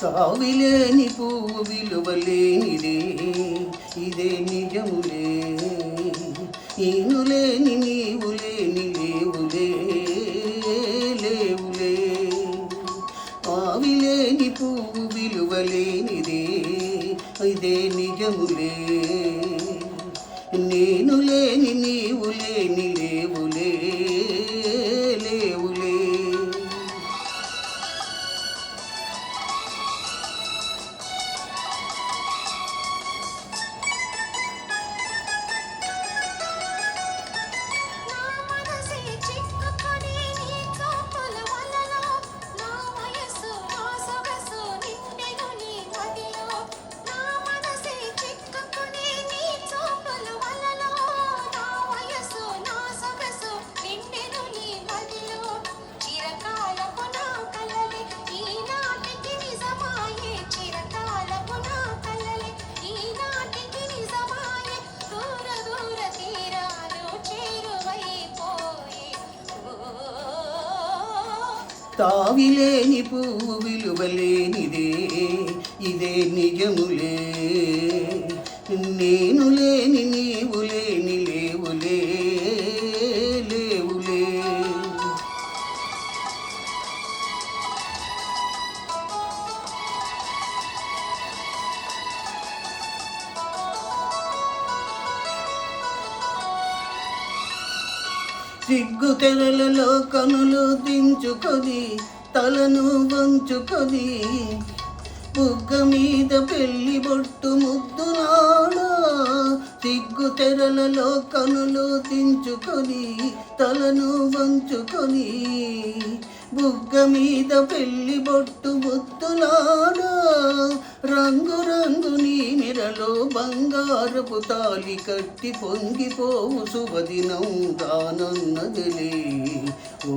తావిలేని పువ్వు విలువలేనిదే ఇదే నిజములే. ఈనులేని నీవు లేని లేవులే లేవులే. ఆవిలేని పువ్వు విలువలేనిదే ఇదే నిజములే. నేను లేని నీవు లేని లేవులే లేవులే. తావిలేని పువ్వు విలువలేనిదే ఇదే నిజములే. నేను లేని నీవు లేని లేవులే లేవులే. సిగ్గు తెరలలో కనులు దించుకొని తలను వంచుకొని బుగ్గ మీద పెళ్లి బొట్టు ముద్దులాడా. సిగ్గు తెరలలో కనులు దించుకొని తలను వంచుకొని బుగ్గ మీద పెళ్లి బొట్టు ముద్దులాడా. రంగు రంగు నీ మెరలో బంగారపు తాలి కట్టి పొంగిపోవు శుభదినం రానున్నదిలే. ఓ